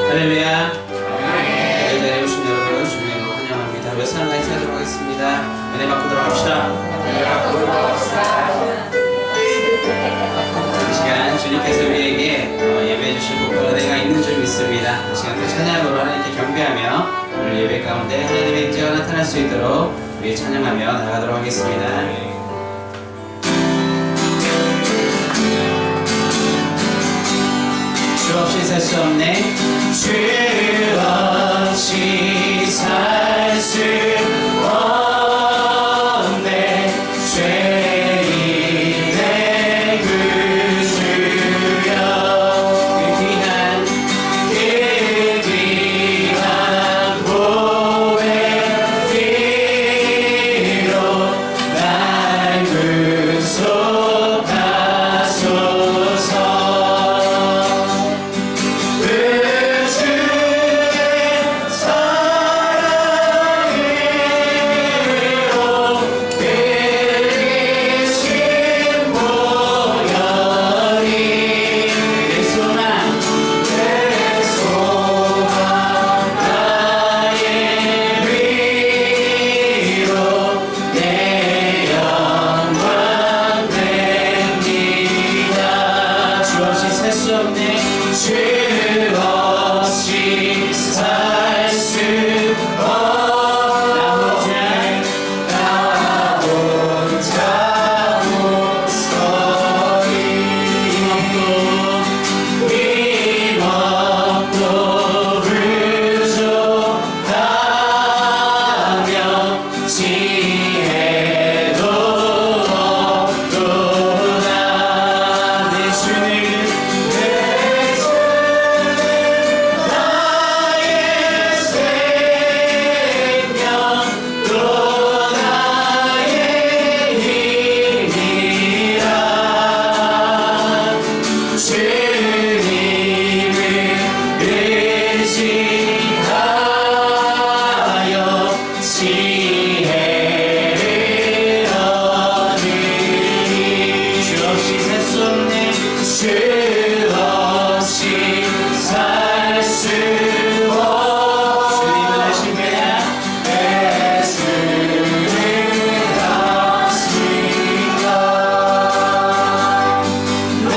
할렐루야. 네, 자리에 오신 여러분 주님으로 환영합니다. 몇 사람 같이 하도록 하겠습니다. 은혜 받고 들어갑시다. 이 시간 주님께서 우리에게 예배해 주실 복과 은혜가 있는 줄 믿습니다. 이 시간 또 찬양으로 하나님께 경배하며 오늘 예배 가운데 하나님의 임재가 나타날 수 있도록 우리 찬양하며 나가도록 하겠습니다. 주 없이 살 수 없네. 주 없이 살 수 없네. 죄인의 구주여. 그 귀한 보배 피로 날 구속하소서. 내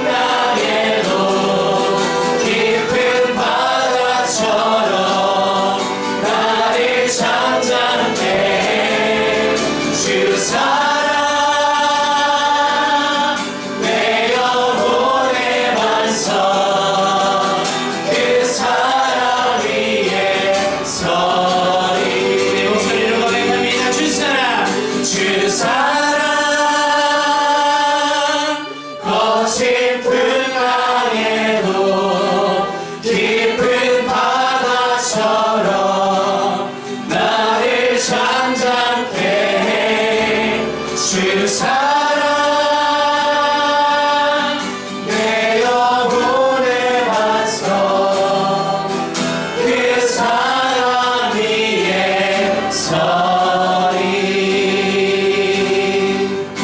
나에도 깊은 바다처럼 나를 잠잠케 해. 주 사랑 내 영혼의 반석 그 사랑 위에 서리. 내 목소리로 고백합니다. 주 사랑 거친 풍랑에도 깊은 바다처럼 나를 잠잠케 해. 주 사랑 내 영혼의 반석 그 사랑 위에 서리.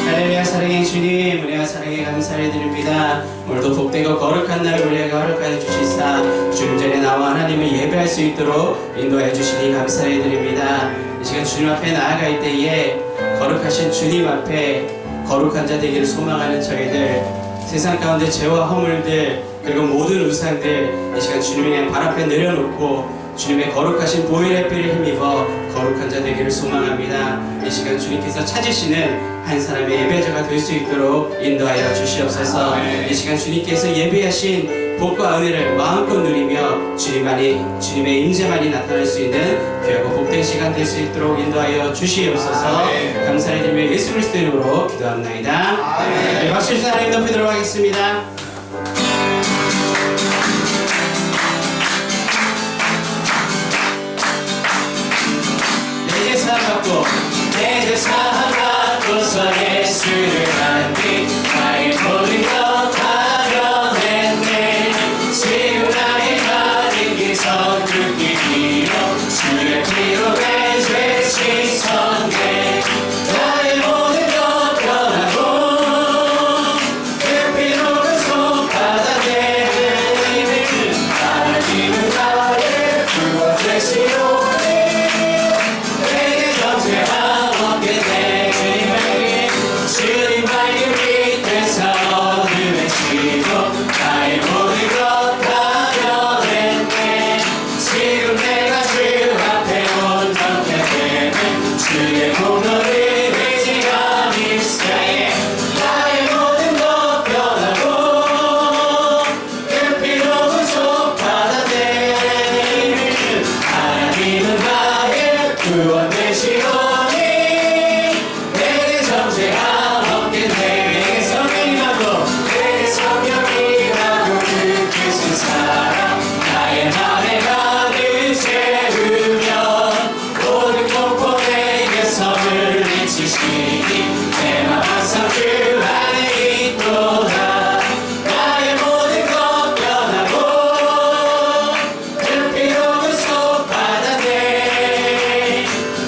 할렐루야. 사랑의 주님, 은혜와 사랑에 감사를 드립니다. 오늘도 복되고 거룩한 날 우리에게 허락하여 주시사 주님 전에 나와 하나님을 예배할 수 있도록 인도하여 주시니 감사를 드립니다. 이 시간 주님 앞에 나아갈 때에 거룩하신 주님 앞에 거룩한 자 되기를 소망하는 저희들, 세상 가운데 죄와 허물들 그리고 모든 우상들 이 시간 주님의 발 앞에 내려놓고 주님의 거룩하신 보혈의 피를 힘입어 거룩한 자 되기를 소망합니다. 이 시간 주님께서 찾으시는 한 사람의 예배자가 될 수 있도록 인도하여 주시옵소서. 이 시간 주님께서 예배하신 복과 은혜를 마음껏 누리며 주님의 임재만이 나타날 수 있는 귀하고 복된 시간 될 수 있도록 인도하여 주시옵소서. 감사를 드리며 예수 그리스도의 이름으로 기도합나이다. 네, 박수 주신 하나님 높이도록 하겠습니다. 내 제사 받고서 예수를 안기 나의 모든 것 다 변했네. 지금 나의 가진 길 성육기 길어 주의 피로 내 죄 씻었네. 나의 모든 것 변하고 그 피로 그 손 받아내. 하나님은 나의 구원 되시오. 주님 밝은 빛에서 어둠에 지고 나의 모든 것 다 변했네. 지금 내가 주 앞에 온전케 되는 주의 공로를 의지하니 세상에 나의 모든 것 변하고 그 피로 구속 받아내. 하나님은 나의 구원 되시오니 내게 정죄하옵소서. 내게 성령이라고 느끼신 사랑 나의 맘에 가득 채우며 모든 공포 내게서 물리치시니 내 맘 항상 주 안에 있도다. 나의 모든 것 변하고 그 피로 구속 받아내.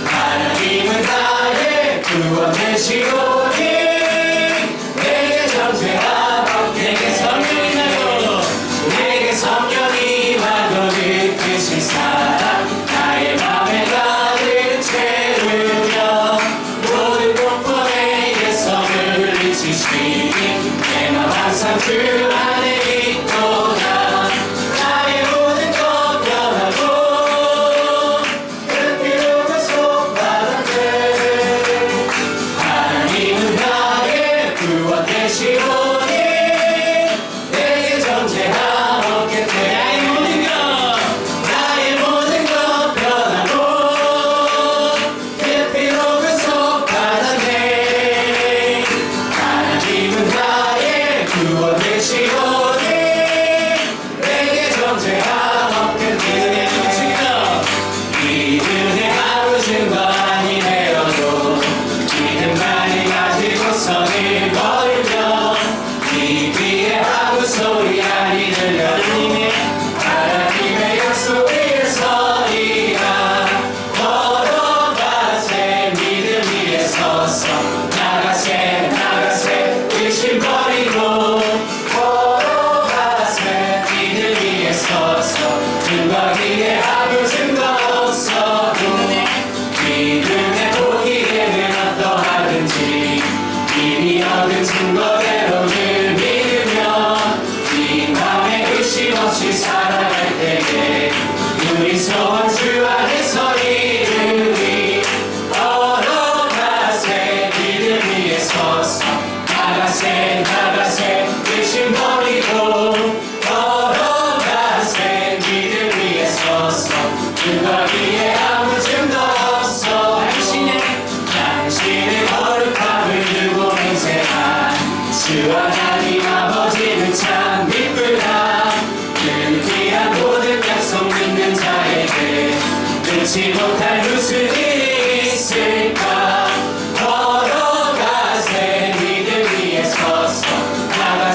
하나님은 나의 구원 되시오니 성령이라고 느끼신 사랑 나의 맘에 가득 채우며 모든 공포 내게서 물리치시니 내 맘 항상 주 안에 있도다. 나의 모든 것 변하고 그 피로 구속 받았네. 하나님은 나의 구원 되시오니 내게 정죄하옵게 돼. 나의 모든 것 변하고 그 피로 구속 받았네. 하나님은 나의 구원 되시오니 내게 정죄하옵게 돼. 이 은혜 아무 증거 아니 되어도 믿음만이 가지고서는 걸으며 이 귀에 아무 소리 아니 들려 하나님의 약속 위에 서리라. 걸어가세 믿음 위에 서서 나가세 의심 버리고 걸어가세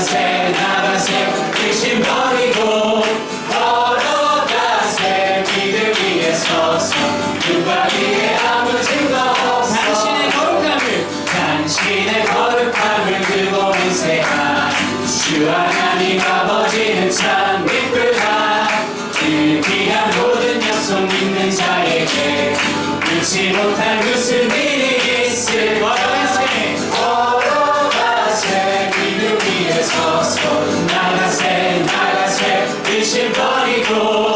나가세 나가세 의심 버리고 걸어가세 믿음 위에 서서 누가 위에 아무 증거 없어 당신의 거룩함을 두고 맹세한 주 하나님 아버지는 참 기쁘다 그 귀한 모든 약속 믿는 자에게 잊지 못할 무슨 일이 있을 걸어가세 믿음 위에 서서 나가세 나가세 의심 버리고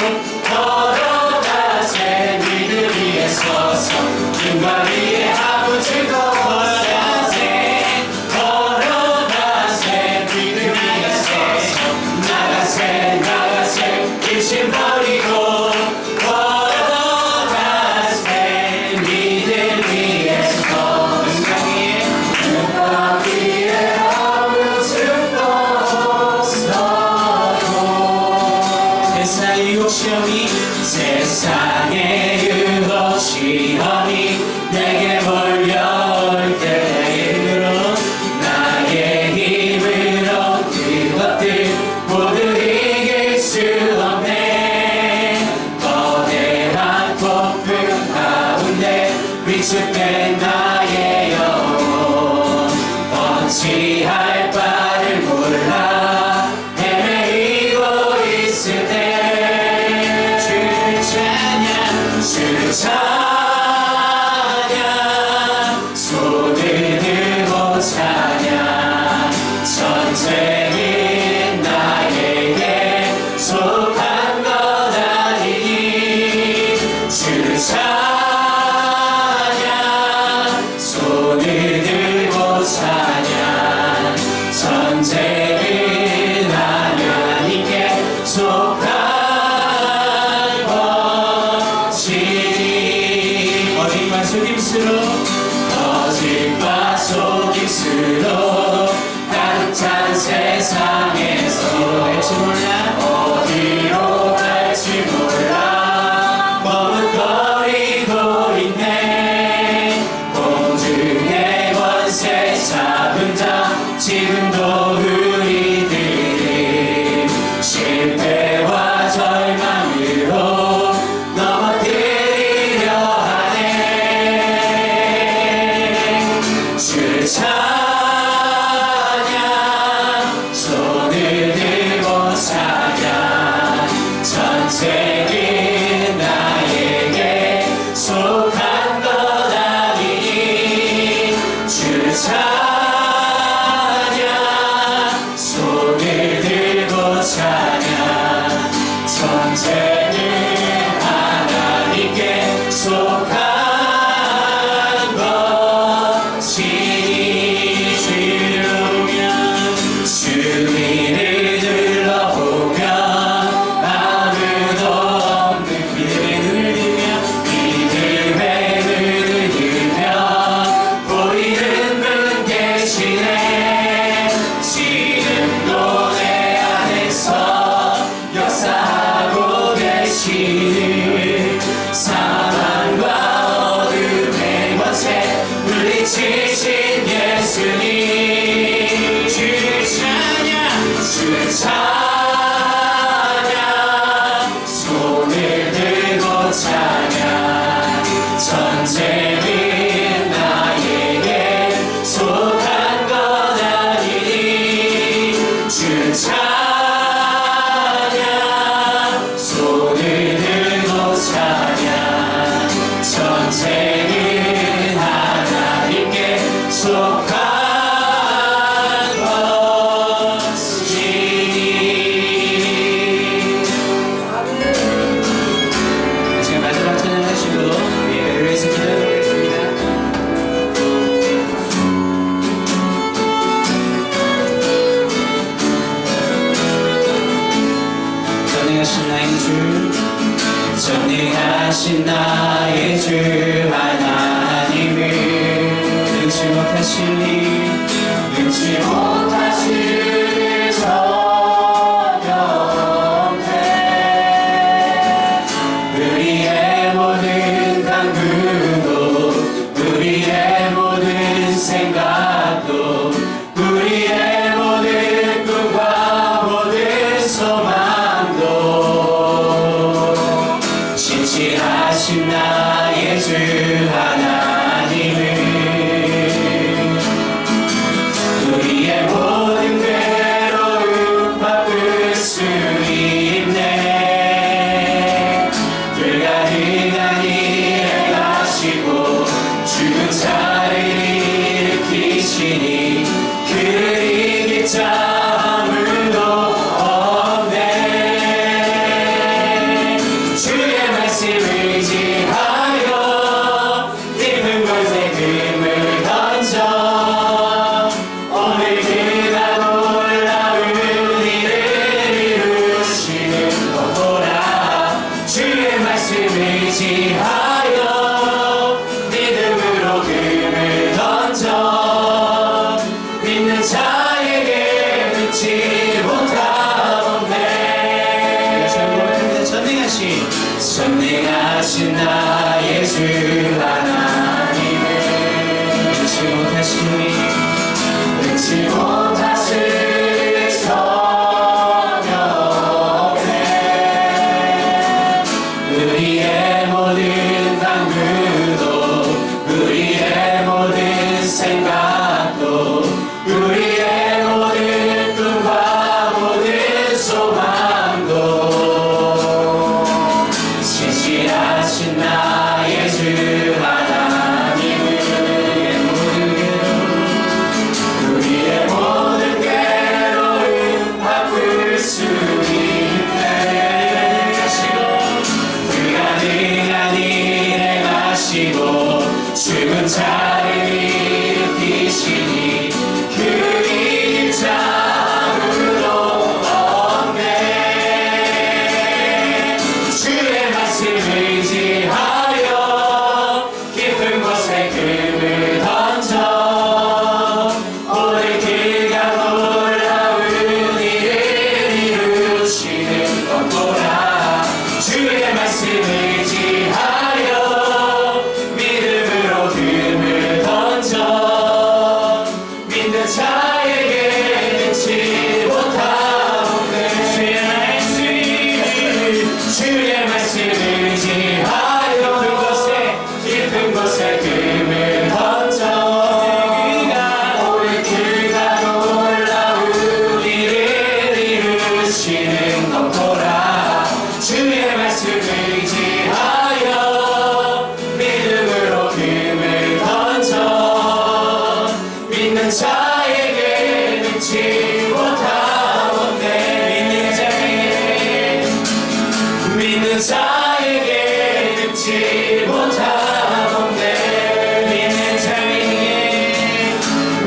걸어가세 믿음 위에 서서 누가 위에 아무 증거 걸어가세 걸어가세 믿음 위에 서서 나가세 나가세 의심 버리고 걸어가세 믿음 위에서 누가 위에 아무 증거 없어도 세상의 유혹 시험이 세상의 유혹 시험이 내게 몰려올 때 나의 힘으로 그것들 모두 이길 수 없네 거대한 폭풍 가운데 위축된 나의 영혼 어찌할 바를 몰라 헤매이고 있을 때 주를 찬양 주를 찬양 손을 들고 찬양 전쟁은 나에게 속한 것 아니니 주를 찬양 손을 들고 찬양 전쟁은 하나님께 속한 것이니 거짓과 속임수로 거짓과 속임수로 가득 찬 세상에서 어디로 갈지 몰라 머뭇거리고 있네 공중의 권세 잡은 자 지금도 우리들을 실패와 절망으로 넘어뜨리려 하네 주를 찬양 손을 들고 찬양 전쟁은 나에게 속한 것 아니니 주를 찬양 손을 들고 찬양 전쟁은 하나님께 속한 것이니 주위를 둘러보면 아무도 없는 믿음의 눈을 들면 보이는 분 계시네 지금도 내 안에서 역사하고 계시는 사망과 어둠의 권세 물리치신 예수님 주를 찬양 주를 찬양 손을 들고 찬양 전쟁은 나에게 속한 것 아니니 주를 찬양 손을 들고 찬양 전쟁은 하나님께 속한 것이니 지금 마지막 찬양하시고 예배를 위해서 기도해보겠습니다. 전능하신 나의 주 전능하신 나의 주 하나님을 능치 못하시니 능치 못하시는 전영태 우리의 모든 간구도 우리의 모든 생각도 우리의 모든 꿈 전능하신 나의 주 하나님을 능치 못하신 전혀 없네. 우리의 모든 강구도 우리의 모든 생각도 우리의 모든 꿈과 모든 소망도 신실하신 나의 주 하나님을 우리의 모든 괴로움 바꿀 수 있네. 불가능한 일 행하시고 죽은 자를 일으키시니 그 이름 아무도 없네. 주의 말씀을 의지하여 깊은 곳에 금을 던져 오늘 그가 놀라운 일을 이루시는 것 보라. 주의 말씀을 의지하여 믿음으로 금을 던져 믿는 자에게 능치 못하오네. 주의 말씀을 의지하여 깊은 곳에 금을 던져 오늘 그가 놀라운 일을 이루시는 것 보라. 주의 말씀을 의지하여 믿음으로 금을 던져 믿는 자에게 능치 못하오네. 믿는 자에게 능치 못하오네.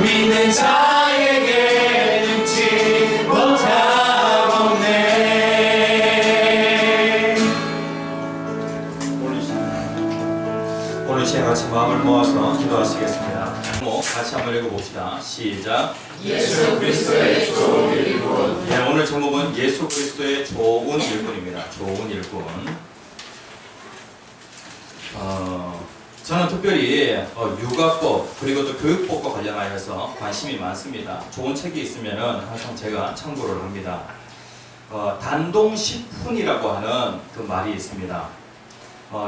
믿는 자에게 능치 못하오네. 오늘 시간 같이 마음을 모아서 기도하시겠습니다. 같이 한번 읽어봅시다. 시작. 예수 그리스도의 좋은 일꾼. 네, 오늘 제목은 예수 그리스도의 좋은 일꾼입니다. 좋은 일꾼. 저는 특별히 육아법 그리고 또 교육법과 관련하여서 관심이 많습니다. 좋은 책이 있으면 항상 제가 참고를 합니다. 단동식훈이라고 하는 그 말이 있습니다.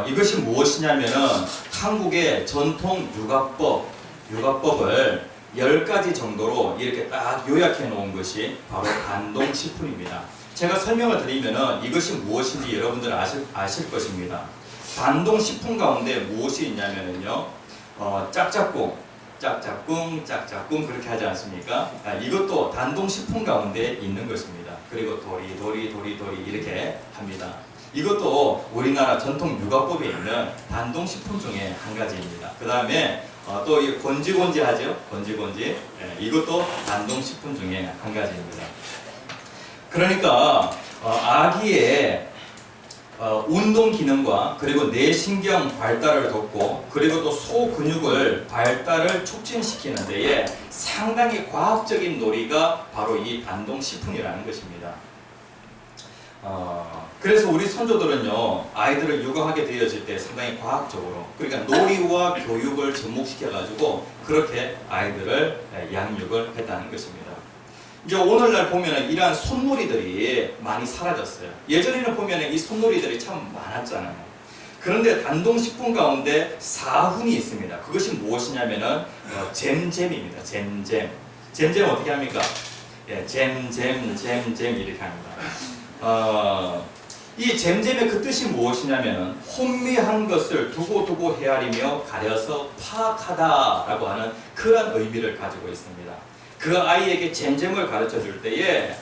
이것이 무엇이냐면은 한국의 전통 육아법을 10가지 정도로 이렇게 딱 요약해 놓은 것이 바로 단동식훈입니다. 제가 설명을 드리면은 이것이 무엇인지 여러분들 아실 것입니다. 단동식품 가운데 무엇이 있냐면요, 짝짝꿍 그렇게 하지 않습니까? 이것도 단동식품 가운데 있는 것입니다. 그리고 도리 이렇게 합니다. 이것도 우리나라 전통 육아법에 있는 단동식품 중에 한 가지입니다. 그 다음에 또 이 건지건지 하죠? 건지건지. 이것도 단동식품 중에 한 가지입니다. 그러니까 아기의 운동 기능과 그리고 뇌신경 발달을 돕고 그리고 또 소근육을 발달을 촉진시키는 데에 상당히 과학적인 놀이가 바로 이 단동식품이라는 것입니다. 그래서 우리 선조들은요, 아이들을 육아하게 되어질 때 상당히 과학적으로, 그러니까 놀이와 교육을 접목시켜 가지고 그렇게 아이들을 양육을 했다는 것입니다. 이제 오늘날 보면은 이러한 손놀이들이 많이 사라졌어요. 예전에는 보면은 이 손놀이들이 참 많았잖아요. 그런데 단동식품 가운데 사훈이 있습니다. 그것이 무엇이냐면은 잼잼입니다. 잼잼. 잼잼 어떻게 합니까? 예, 잼잼 이렇게 합니다. 이 잼잼의 그 뜻이 무엇이냐면은 혼미한 것을 두고 헤아리며 가려서 파악하다라고 하는 그런 의미를 가지고 있습니다. 그 아이에게 잼잼을 가르쳐 줄 때에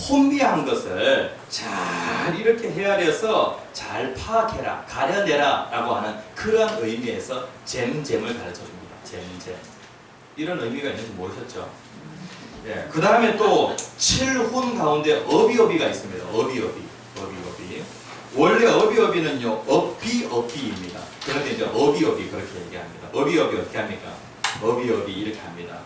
혼미한 것을 잘 이렇게 헤아려서 잘 파악해라, 가려내라 라고 하는 그런 의미에서 잼잼을 가르쳐 줍니다. 잼잼. 이런 의미가 있는지 모르셨죠? 예, 그 다음에 또 칠훈 가운데 어비어비가 있습니다. 어비어비. 원래 어비어비는요, 어비어비입니다. 그런데 이제 어비어비 그렇게 얘기합니다. 어비어비 어떻게 합니까? 어비어비 이렇게 합니다.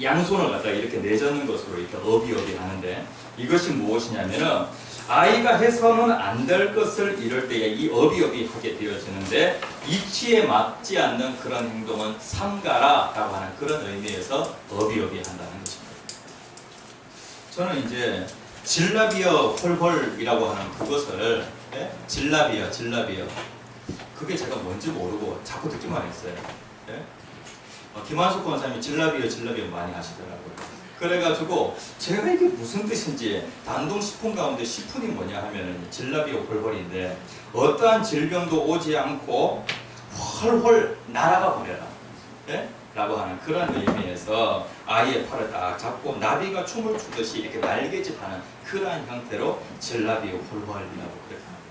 양손을 갖다가 이렇게 내젓는 것으로 이렇게 어비어비 하는데, 이것이 무엇이냐면은 아이가 해서는 안 될 것을 이럴 때에 이 어비어비 하게 되어지는데, 이치에 맞지 않는 그런 행동은 삼가라라고 하는 그런 의미에서 어비어비 한다는 것입니다. 저는 이제 질라비어 헐헐이라고 하는 그것을, 질라비어 그게 제가 뭔지 모르고 자꾸 듣기만 했어요. 김한숙 권사님이 질라비어 많이 하시더라고요. 그래가지고 제가 이게 무슨 뜻인지, 단동식품 가운데 식품이 뭐냐 하면은 질라비어 헐헐인데, 어떠한 질병도 오지 않고 헐헐 날아가 버려라, 라고 하는 그런 의미에서 아이의 팔을 딱 잡고 나비가 춤을 추듯이 이렇게 날개짓하는 그러한 형태로 질라비어 헐헐이라고 그렇게 합니다.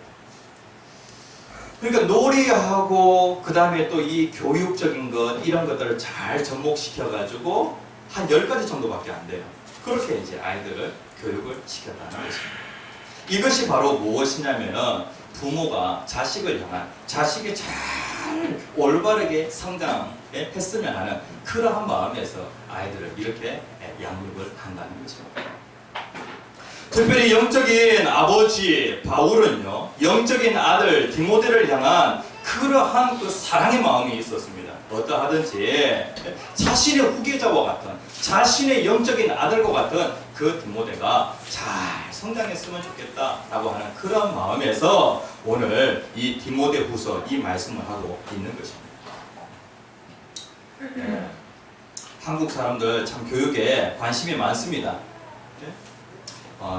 그러니까 놀이하고 그 다음에 또 이 교육적인 것, 이런 것들을 잘 접목시켜가지고 한 10가지 정도밖에 안 돼요. 그렇게 이제 아이들을 교육을 시켰다는 것입니다. 이것이 바로 무엇이냐면은 부모가 자식을 향한, 자식이 잘 올바르게 성장했으면 하는 그러한 마음에서 아이들을 이렇게 양육을 한다는 것입니다. 특별히 영적인 아버지 바울은요, 영적인 아들 디모데를 향한 그러한 그 사랑의 마음이 있었습니다. 어떠하든지 자신의 후계자와 같은, 자신의 영적인 아들과 같은 그 디모데가 잘 성장했으면 좋겠다라고 하는 그런 마음에서 오늘 이 디모데후서 이 말씀을 하고 있는 것입니다. 한국 사람들 참 교육에 관심이 많습니다.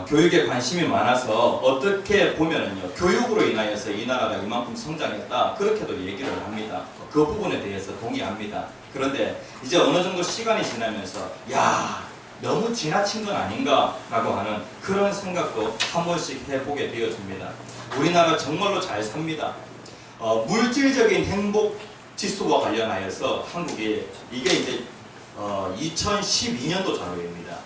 교육에 관심이 많아서 어떻게 보면은요, 교육으로 인하여서 이 나라가 이만큼 성장했다, 그렇게도 얘기를 합니다. 그 부분에 대해서 동의합니다. 그런데 이제 어느 정도 시간이 지나면서 야, 너무 지나친 건 아닌가 라고 하는 그런 생각도 한 번씩 해보게 되어집니다. 우리나라 정말로 잘 삽니다. 물질적인 행복 지수와 관련하여서 한국이, 이게 이제 2012년도 자료입니다.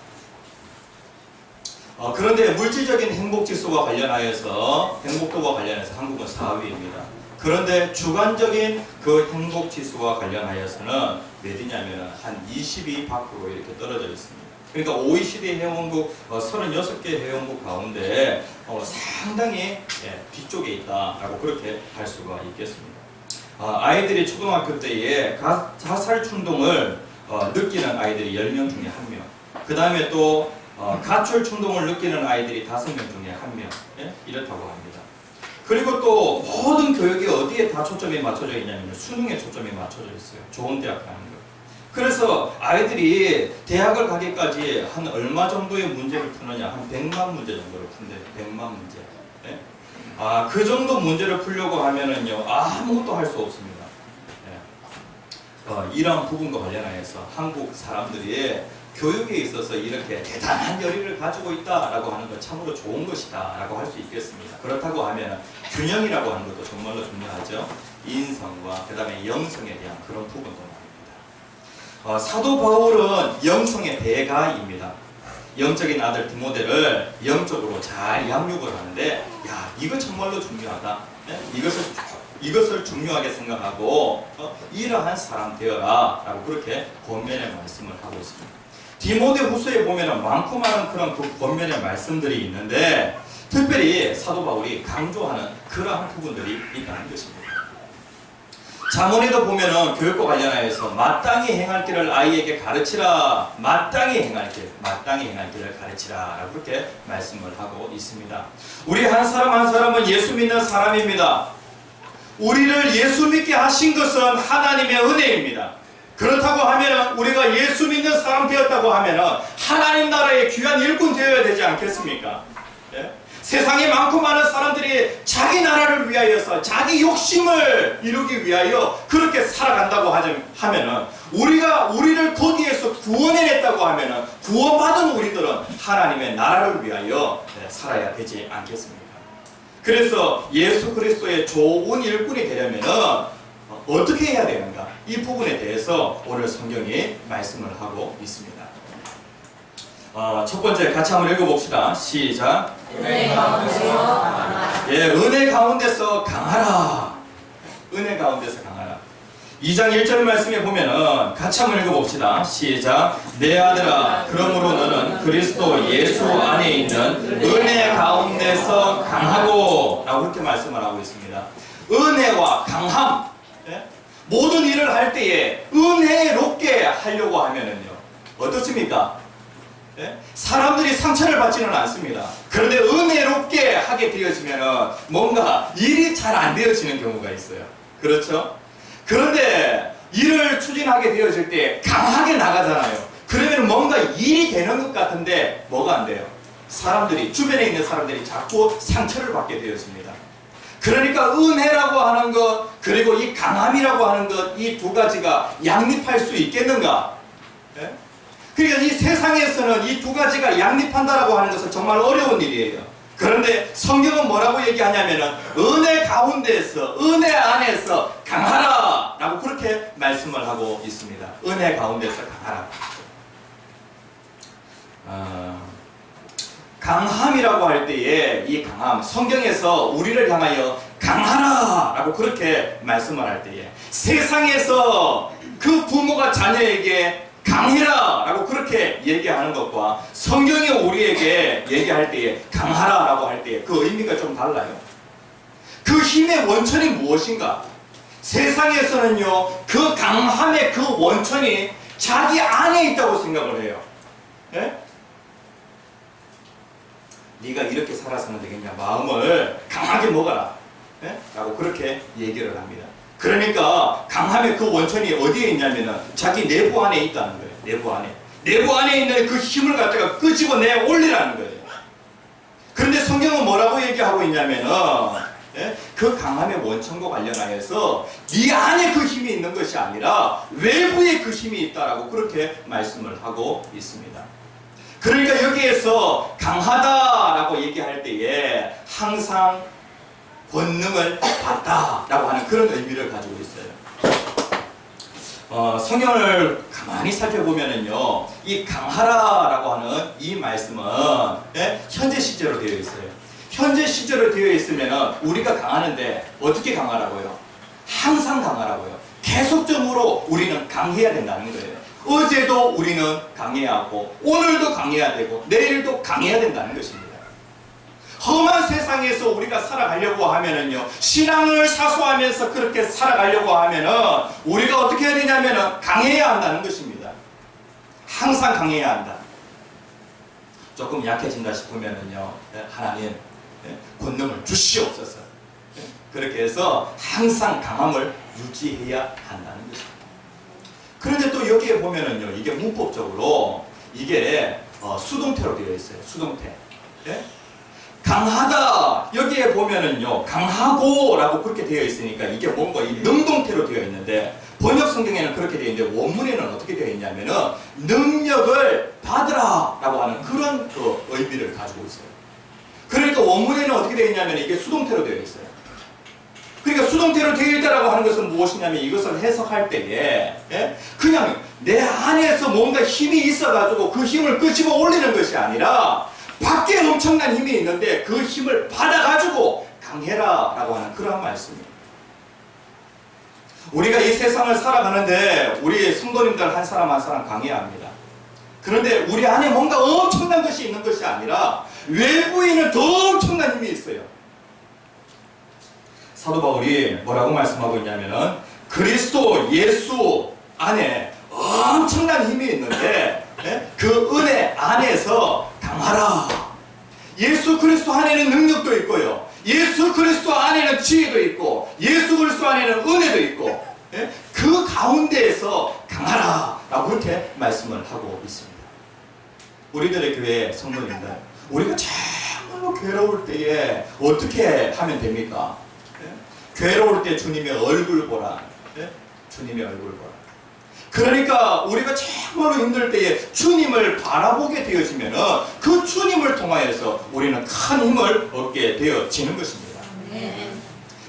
그런데 물질적인 행복지수와 관련하여서, 행복도와 관련해서 한국은 4위입니다. 그런데 주관적인 그 행복지수와 관련하여서는 몇이냐면 한 22 밖으로 이렇게 떨어져 있습니다. 그러니까 OECD 회원국 36개 회원국 가운데 상당히 뒤쪽에 있다라고 그렇게 할 수가 있겠습니다. 아이들이 초등학교 때에 자살 충동을 느끼는 아이들이 10명 중에 1명, 그 다음에 또 가출 충동을 느끼는 아이들이 5명 중에 1명, 이렇다고 합니다. 그리고 또 모든 교육이 어디에 다 초점이 맞춰져 있냐면 수능에 초점이 맞춰져 있어요. 좋은 대학 가는 거. 그래서 아이들이 대학을 가기까지 한 얼마 정도의 문제를 푸느냐, 한 100만 문제 정도를 푼대요. 100만 문제. 그 정도 문제를 풀려고 하면은요, 아무것도 할 수 없습니다. 이러한 부분과 관련해서 한국 사람들이 교육에 있어서 이렇게 대단한 열의를 가지고 있다라고 하는 건 참으로 좋은 것이다라고 할 수 있겠습니다. 그렇다고 하면 균형이라고 하는 것도 정말로 중요하죠. 인성과 그 다음에 영성에 대한 그런 부분도 말입니다. 사도 바울은 영성의 대가입니다. 영적인 아들 디모데를 영적으로 잘 양육을 하는데, 야, 이거 정말로 중요하다. 이것을 중요하게 생각하고 이러한 사람 되어라 라고 그렇게 권면의 말씀을 하고 있습니다. 디모데후서에 보면 많고 많은 그런 그 권면의 말씀들이 있는데, 특별히 사도 바울이 강조하는 그러한 부분들이 있다는 것입니다. 잠언에도 보면은 교육과 관련하여서 마땅히 행할 길을 아이에게 가르치라, 마땅히 행할 길을 가르치라 라고 그렇게 말씀을 하고 있습니다. 우리 한 사람 한 사람은 예수 믿는 사람입니다. 우리를 예수 믿게 하신 것은 하나님의 은혜입니다. 그렇다고 하면 우리가 예수 믿는 사람 되었다고 하면 하나님 나라의 귀한 일꾼 되어야 되지 않겠습니까? 세상에 많고 많은 사람들이 자기 나라를 위하여서 자기 욕심을 이루기 위하여 그렇게 살아간다고 하면은, 우리를 거기에서 구원해냈다고 하면은 구원받은 우리들은 하나님의 나라를 위하여 살아야 되지 않겠습니까? 그래서 예수 그리스도의 좋은 일꾼이 되려면은 어떻게 해야 되는가? 이 부분에 대해서 오늘 성경이 말씀을 하고 있습니다. 첫 번째 같이 한번 읽어봅시다. 시작. 은혜 가운데서 강하라. 은혜 가운데서 강하라. 은혜 가운데서 강하라. 2장 1절 말씀에 보면은 같이 한번 읽어봅시다. 시작. 내 아들아, 그러므로 너는 그리스도 예수 안에 있는 은혜 가운데서 강하고 라고 그렇게 말씀을 하고 있습니다. 은혜와 강함, 모든 일을 할 때에 은혜롭게 하려고 하면은요 어떻습니까? 사람들이 상처를 받지는 않습니다. 그런데 은혜롭게 하게 되어지면은 뭔가 일이 잘 안 되어지는 경우가 있어요. 그렇죠? 그런데 일을 추진하게 되어질 때 강하게 나가잖아요. 그러면 뭔가 일이 되는 것 같은데 뭐가 안 돼요? 사람들이, 주변에 있는 사람들이 자꾸 상처를 받게 되어집니다. 그러니까 은혜라고 하는 것, 그리고 이 강함이라고 하는 것, 이 두 가지가 양립할 수 있겠는가? 그러니까 이 세상에서는 이 두 가지가 양립한다라고 하는 것은 정말 어려운 일이에요. 그런데 성경은 뭐라고 얘기하냐면은 은혜 가운데에서, 은혜 안에서 강하라 라고 그렇게 말씀을 하고 있습니다. 은혜 가운데서 강하라. 강함이라고 할 때에 이 강함, 성경에서 우리를 향하여 강하라 라고 그렇게 말씀을 할 때에 세상에서 그 부모가 자녀에게 강해라 라고 그렇게 얘기하는 것과 성경이 우리에게 얘기할 때에 강하라 라고 할 때에 그 의미가 좀 달라요. 그 힘의 원천이 무엇인가? 세상에서는요 그 강함의 그 원천이 자기 안에 있다고 생각을 해요. 네가 이렇게 살아서는 되겠냐, 마음을 강하게 먹어라 라고 그렇게 얘기를 합니다. 그러니까 강함의 그 원천이 어디에 있냐면은 자기 내부 안에 있다는 거예요. 내부 안에 있는 그 힘을 갖다가 끄집어내 올리라는 거예요. 그런데 성경은 뭐라고 얘기하고 있냐면은 그 강함의 원천과 관련하여서 네 안에 그 힘이 있는 것이 아니라 외부에 그 힘이 있다라고 그렇게 말씀을 하고 있습니다. 그러니까 여기에서 강하다라고 얘기할 때에 항상 권능을 받다라고 하는 그런 의미를 가지고 있어요. 성경을 가만히 살펴보면은요, 이 강하라라고 하는 이 말씀은 현재 시제로 되어 있어요. 현재 시제로 되어 있으면은 우리가 강하는데 어떻게 강하라고요? 항상 강하라고요. 계속적으로 우리는 강해야 된다는 거예요. 어제도 우리는 강해야 하고 오늘도 강해야 되고 내일도 강해야 된다는 것입니다. 험한 세상에서 우리가 살아가려고 하면은요, 신앙을 사수하면서 그렇게 살아가려고 하면은 우리가 어떻게 해야 되냐면은 강해야 한다는 것입니다. 항상 강해야 한다. 조금 약해진다 싶으면은요, 하나님 권능을 주시옵소서. 그렇게 해서 항상 강함을 유지해야 한다는 것입니다. 그런데 또 여기에 보면은요, 이게 문법적으로 이게 수동태로 되어 있어요. 수동태. 강하다, 여기에 보면은요 강하고 라고 그렇게 되어 있으니까 이게 뭔가 이 능동태로 되어 있는데 번역 성경에는 그렇게 되어 있는데 원문에는 어떻게 되어 있냐면은 능력을 받으라 라고 하는 그런 그 의미를 가지고 있어요. 그러니까 원문에는 어떻게 되어 있냐면 이게 수동태로 되어 있어요. 그러니까 수동태로 되어 있다라고 하는 것은 무엇이냐면 이것을 해석할 때에 그냥 내 안에서 뭔가 힘이 있어가지고 그 힘을 끄집어 올리는 것이 아니라 밖에 엄청난 힘이 있는데 그 힘을 받아가지고 강해라 라고 하는 그런 말씀입니다. 우리가 이 세상을 살아가는데 우리 성도님들 한 사람 한 사람 강해야 합니다. 그런데 우리 안에 뭔가 엄청난 것이 있는 것이 아니라 외부에는 더 엄청난 힘이 있어요. 사도 바울이 뭐라고 말씀하고 있냐면은 그리스도 예수 안에 엄청난 힘이 있는데 그 은혜 안에서 강하라. 예수 그리스도 안에는 능력도 있고요, 예수 그리스도 안에는 지혜도 있고, 예수 그리스도 안에는 은혜도 있고, 그 가운데에서 강하라 라고 그렇게 말씀을 하고 있습니다. 우리들의 교회 성도님들, 우리가 정말로 괴로울 때에 어떻게 하면 됩니까? 괴로울 때 주님의 얼굴 보라. 주님의 얼굴 보라. 그러니까 우리가 정말로 힘들 때에 주님을 바라보게 되어지면 그 주님을 통하여서 우리는 큰 힘을 얻게 되어지는 것입니다.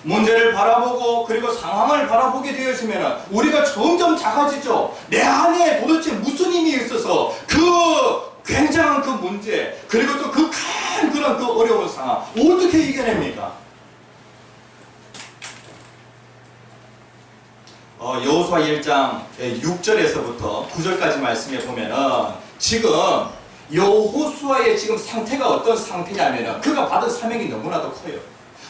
문제를 바라보고 그리고 상황을 바라보게 되어지면 우리가 점점 작아지죠. 내 안에 도대체 무슨 힘이 있어서 그 굉장한 그 문제 그리고 또 그 큰 그런 그 어려운 상황 어떻게 이겨냅니까? 여호수아 1장 6절에서부터 9절까지 말씀해 보면은 지금 여호수아의 지금 상태가 어떤 상태냐면은 그가 받은 사명이 너무나도 커요.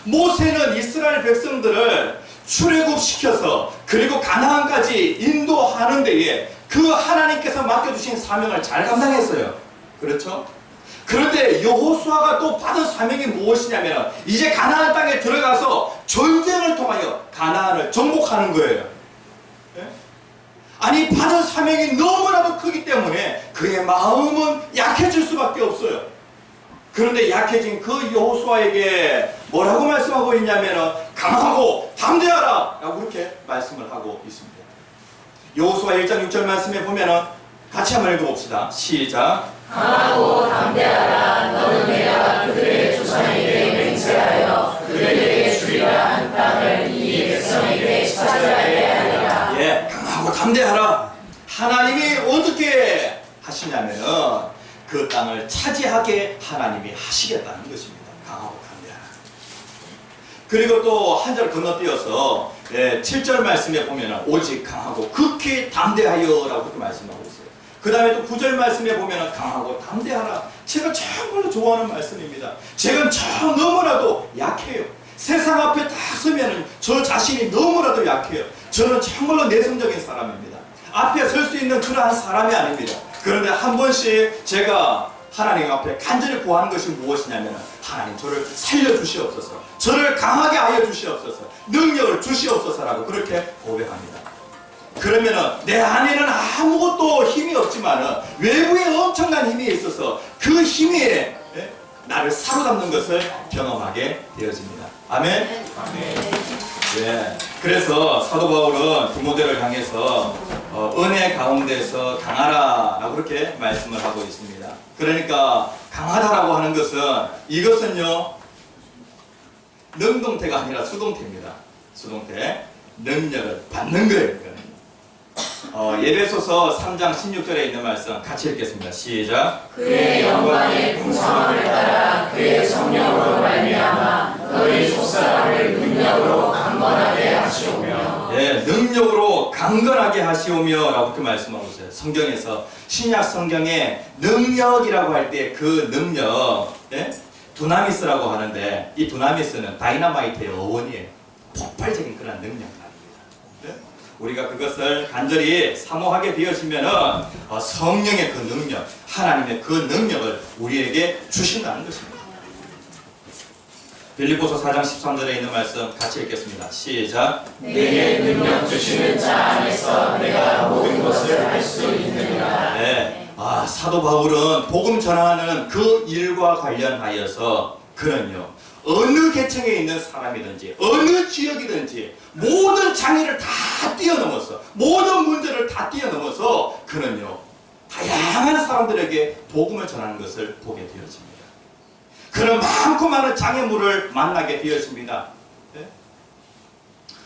모세는 이스라엘 백성들을 출애굽시켜서 그리고 가나안까지 인도하는 데에 그 하나님께서 맡겨주신 사명을 잘 감당했어요. 그렇죠? 그런데 여호수아가 또 받은 사명이 무엇이냐면 이제 가나안 땅에 들어가서 전쟁을 통하여 가나안을 정복하는 거예요. 예? 아니 받은 사명이 너무나도 크기 때문에 그의 마음은 약해질 수밖에 없어요. 그런데 약해진 그 여호수아에게 뭐라고 말씀하고 있냐면 강하고 담대하라 라고 그렇게 말씀을 하고 있습니다. 여호수아 1장 6절 말씀에 보면은 같이 한번 읽어봅시다. 시작. 강하고 담대하라. 너는 내가 그들의 조상에게 맹세하여 그들에게 주리라 한 땅을 이 백성에게 차지하게 하리라. 예, 강하고 담대하라. 하나님이 어떻게 하시냐면은 그 땅을 차지하게 하나님이 하시겠다는 것입니다. 강하고 담대하라. 그리고 또 한 절 건너뛰어서 7절 말씀에 보면은 오직 강하고 극히 담대하여라고 그렇게 말씀하고 있어요. 그 다음에 또 9절 말씀에 보면은 강하고 담대하라. 제가 정말로 좋아하는 말씀입니다. 제가 너무나도 약해요. 세상 앞에 딱 서면은 저 자신이 너무나도 약해요. 저는 정말로 내성적인 사람입니다. 앞에 설 수 있는 그러한 사람이 아닙니다. 그런데 한 번씩 제가 하나님 앞에 간절히 구하는 것이 무엇이냐면 하나님 저를 살려주시옵소서, 저를 강하게 하여 주시옵소서, 능력을 주시옵소서라고 그렇게 고백합니다. 그러면은 내 안에는 아무것도 힘이 없지만은 외부에 엄청난 힘이 있어서 그 힘이 나를 사로잡는 것을 경험하게 되어집니다. 아멘. 네. 그래서 사도 바울은 디모데를 향해서 은혜 가운데서 강하라라고 그렇게 말씀을 하고 있습니다. 그러니까 강하다라고 하는 것은 이것은요 능동태가 아니라 수동태입니다. 수동태. 능력을 받는 거예요. 예배소서 3장 16절에 있는 말씀 같이 읽겠습니다. 시작. 그의 영광의 풍성함을 따라 그의 성령으로 말미암아 너희 속사람을 능력으로 강건하게 하시오며. 예, 능력으로 강건하게 하시오며 라고 그 말씀하고 있어요. 성경에서 신약 성경에 능력이라고 할 때 그 능력 두나미스라고 하는데 이 두나미스는 다이너마이트의 어원이에요. 폭발적인 그런 능력. 우리가 그것을 간절히 사모하게 되어지면은 성령의 그 능력, 하나님의 그 능력을 우리에게 주신다는 것입니다. 빌립보서 4장 13절에 있는 말씀 같이 읽겠습니다. 시작. 내게 능력 주시는 자 안에서 내가 모든 것을 할 수 있느니라. 네. 사도 바울은 복음 전하는 그 일과 관련하여서 그는요 어느 계층에 있는 사람이든지 어느 지역이든지 모든 장애를 다 뛰어넘어서 모든 문제를 다 뛰어넘어서 그는요 다양한 사람들에게 복음을 전하는 것을 보게 되어집니다. 그는 많고 많은 장애물을 만나게 되어집니다.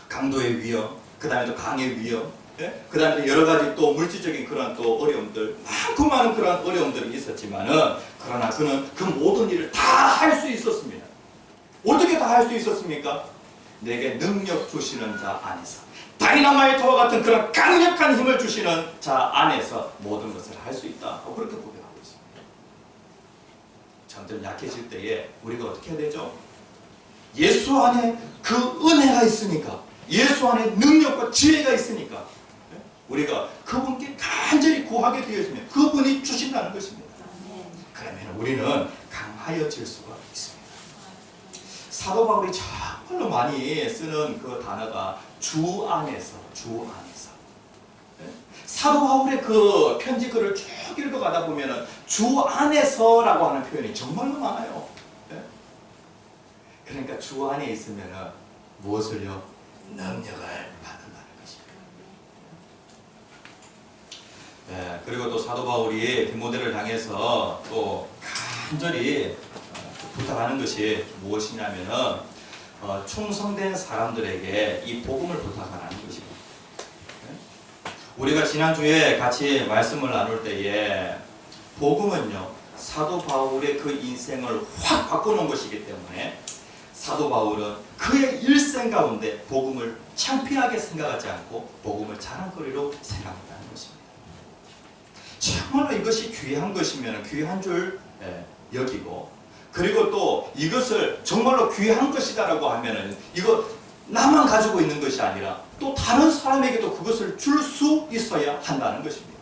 강도의 위험, 그 다음에 또 강의 위험, 그 다음에 여러 가지 또 물질적인 그런 또 어려움들, 많고 많은 그런 어려움들이 있었지만은 그러나 그는 그 모든 일을 다 할 수 있었습니다. 어떻게 다 할 수 있었습니까? 내게 능력 주시는 자 안에서, 다이너마이트와 같은 그런 강력한 힘을 주시는 자 안에서 모든 것을 할 수 있다. 그렇게 고백하고 있습니다. 점점 약해질 때에 우리가 어떻게 해야 되죠? 예수 안에 그 은혜가 있으니까, 예수 안에 능력과 지혜가 있으니까 우리가 그분께 간절히 구하게 되어지면 그분이 주신다는 것입니다. 그러면 우리는 강하여질 수가 있습니다. 사도 바울이 정말로 많이 쓰는 그 단어가 주 안에서. 사도 바울의 그 편지글을 쭉 읽어가다 보면은 주 안에서라고 하는 표현이 정말로 많아요. 그러니까 주 안에 있으면은 무엇을요? 능력을 받는다는 것입니다. 그리고 또 사도 바울이 디모데를 향해서 또 간절히 부탁하는 것이 무엇이냐면은 충성된 사람들에게 이 복음을 부탁하는 것입니다. 우리가 지난주에 같이 말씀을 나눌 때에 복음은요 사도 바울의 그 인생을 확 바꾸는 것이기 때문에 사도 바울은 그의 일생 가운데 복음을 창피하게 생각하지 않고 복음을 자랑거리로 생각한다는 것입니다. 정말로 이것이 귀한 것이면 귀한 줄 여기고, 그리고 또 이것을 정말로 귀한 것이다라고 하면은 이거 나만 가지고 있는 것이 아니라 또 다른 사람에게도 그것을 줄 수 있어야 한다는 것입니다.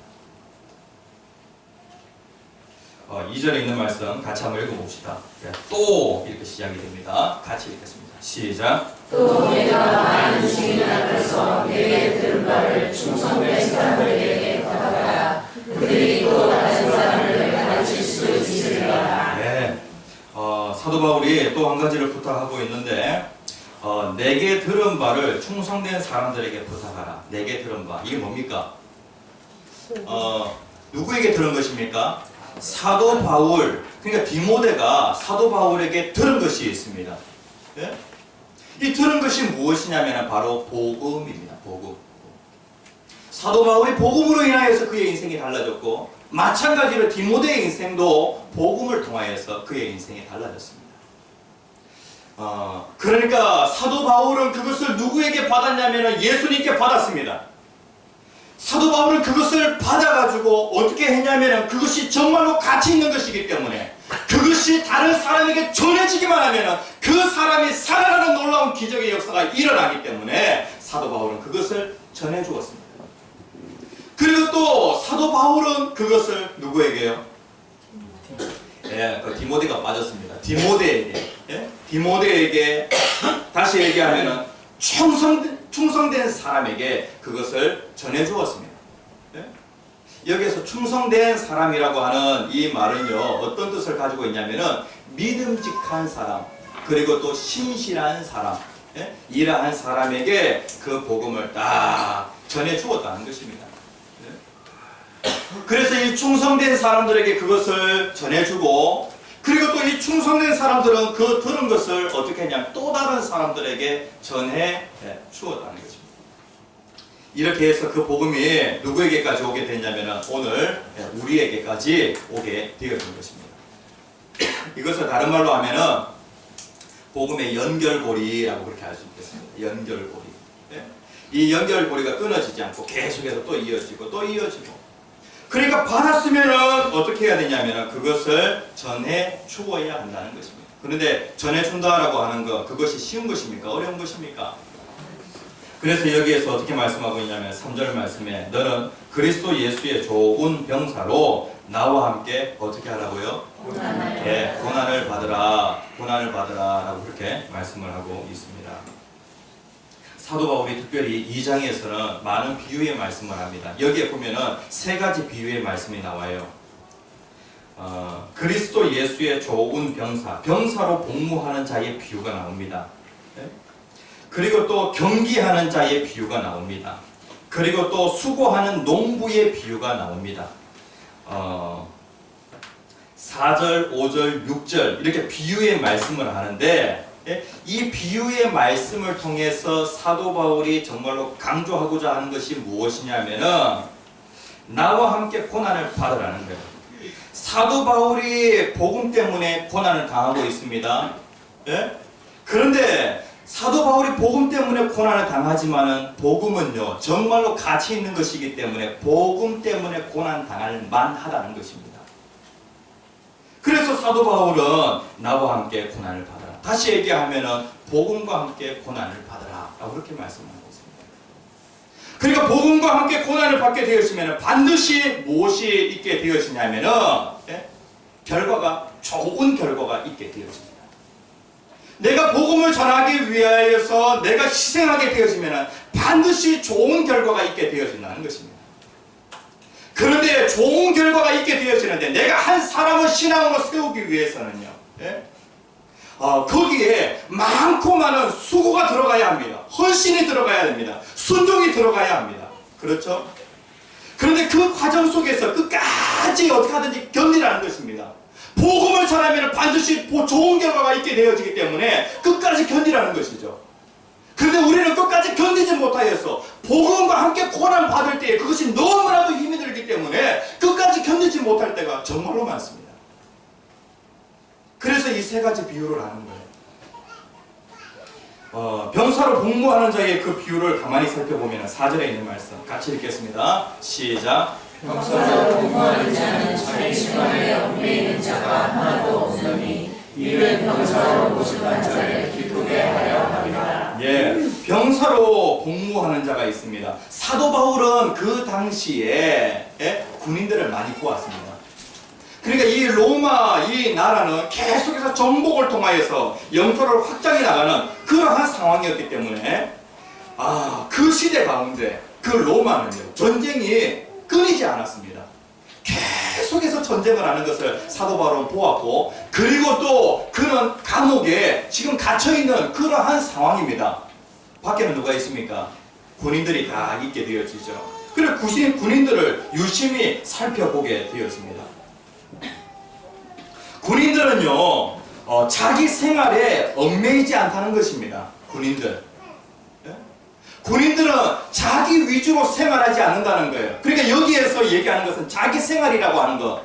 2절에 있는 말씀 같이 한번 읽어봅시다. 또 이렇게 시작이 됩니다. 같이 읽겠습니다. 시작. 또 내가 많은 증인 앞에서 내게 들은 바를 충성된 사람들에게 부탁하라. 그들이 또 다른 사람을 가르칠 수 있으리라. 네. 사도 바울이 또 한 가지를 부탁하고 있는데, 내게 들은 바를 충성된 사람들에게 부탁하라. 내게 들은 바, 이게 뭡니까? 누구에게 들은 것입니까? 사도 바울, 그러니까 디모데가 사도 바울에게 들은 것이 있습니다. 예? 이 들은 것이 무엇이냐면 바로 복음입니다. 복음. 사도 바울이 복음으로 인하여서 그의 인생이 달라졌고, 마찬가지로 디모데의 인생도 복음을 통하여서 그의 인생이 달라졌습니다. 그러니까 사도 바울은 그것을 누구에게 받았냐면 예수님께 받았습니다. 사도 바울은 그것을 받아가지고 어떻게 했냐면 그것이 정말로 가치 있는 것이기 때문에 그것이 다른 사람에게 전해지기만 하면 그 사람이 살아나는 놀라운 기적의 역사가 일어나기 때문에 사도 바울은 그것을 전해주었습니다. 그리고 또 사도 바울은 그것을 누구에게요? 그 디모데가 빠졌습니다. 디모데에게, 디모데에게 다시 얘기하면은 충성된 사람에게 그것을 전해주었습니다. 여기에서 충성된 사람이라고 하는 이 말은요, 어떤 뜻을 가지고 있냐면은 믿음직한 사람, 그리고 또 신실한 사람, 이러한 사람에게 그 복음을 딱 전해주었다는 것입니다. 그래서 이 충성된 사람들에게 그것을 전해주고, 그리고 또 이 충성된 사람들은 그 들은 것을 어떻게 했냐, 또 다른 사람들에게 전해 주었다는 것입니다. 이렇게 해서 그 복음이 누구에게까지 오게 됐냐면 오늘 우리에게까지 오게 되어진 것입니다. 이것을 다른 말로 하면은 복음의 연결고리라고 그렇게 할 수 있겠습니다. 연결고리. 이 연결고리가 끊어지지 않고 계속해서 또 이어지고 또 이어지고. 그러니까 받았으면은 어떻게 해야 되냐면 그것을 전해 주어야 한다는 것입니다. 그런데 전해 준다라고 하는 것, 그것이 쉬운 것입니까? 어려운 것입니까? 그래서 여기에서 어떻게 말씀하고 있냐면 3절 말씀에 너는 그리스도 예수의 좋은 병사로 나와 함께 어떻게 하라고요? 고난을 받으라. 고난을 받으라 라고 그렇게 말씀을 하고 있습니다. 사도 바울이 특별히 2장에서는 많은 비유의 말씀을 합니다. 여기에 보면은 3가지 비유의 말씀이 나와요. 그리스도 예수의 좋은 병사로 복무하는 자의 비유가 나옵니다. 그리고 또 경기하는 자의 비유가 나옵니다. 그리고 또 수고하는 농부의 비유가 나옵니다. 4절, 5절, 6절 이렇게 비유의 말씀을 하는데 이 비유의 말씀을 통해서 사도 바울이 정말로 강조하고자 하는 것이 무엇이냐면은 나와 함께 고난을 받으라는 거예요. 사도 바울이 복음 때문에 고난을 당하고 있습니다. 그런데 사도 바울이 복음 때문에 고난을 당하지만은 복음은요 정말로 가치 있는 것이기 때문에 복음 때문에 고난 당할 만하다는 것입니다. 그래서 사도 바울은 나와 함께 고난을 받으라. 다시 얘기하면은 복음과 함께 고난을 받으라 라고 그렇게 말씀하고 있습니다. 그러니까 복음과 함께 고난을 받게 되었으면 반드시 무엇이 있게 되었느냐면은 결과가 좋은 결과가 있게 되었습니다. 내가 복음을 전하기 위하여서 내가 희생하게 되어지면 반드시 좋은 결과가 있게 되어진다는 것입니다. 그런데 좋은 결과가 있게 되어지는데 내가 한 사람을 신앙으로 세우기 위해서는요, 거기에 많고 많은 수고가 들어가야 합니다. 헌신이 들어가야 됩니다. 순종이 들어가야 합니다. 그렇죠? 그런데 그 과정 속에서 끝까지 어떻게 하든지 견디라는 것입니다. 복음을 전하면 반드시 좋은 결과가 있게 되어지기 때문에 끝까지 견디라는 것이죠. 그런데 우리는 끝까지 견디지 못하여서 복음과 함께 고난을 받을 때에 그것이 너무나도 힘이 들기 때문에 끝까지 견디지 못할 때가 정말로 많습니다. 그래서 이 3가지 비유를 하는 거예요. 병사로 복무하는 자의 그 비율을 가만히 살펴보면 4절에 있는 말씀 같이 읽겠습니다. 시작. 병사로 복무하는 자는 자기 시간에 얽매이는 자가 하나도 없으니 이는 병사로 모집한 자를 기쁘게 하려 함이라. 예, 병사로 복무하는 자가 있습니다. 사도 바울은 그 당시에 군인들을 많이 구했습니다. 그러니까 이 로마 이 나라는 계속해서 정복을 통하여서 영토를 확장해 나가는 그러한 상황이었기 때문에 그 시대 가운데 그 로마는요 전쟁이 끊이지 않았습니다. 계속해서 전쟁을 하는 것을 사도 바울은 보았고, 그리고 또 그는 감옥에 지금 갇혀있는 그러한 상황입니다. 밖에는 누가 있습니까? 군인들이 다 있게 되어지죠. 그래서 군인들을 유심히 살펴보게 되었습니다. 군인들은요 자기 생활에 얽매이지 않다는 것입니다. 군인들은 자기 위주로 생활하지 않는다는 거예요. 그러니까 여기에서 얘기하는 것은 자기 생활이라고 하는 것.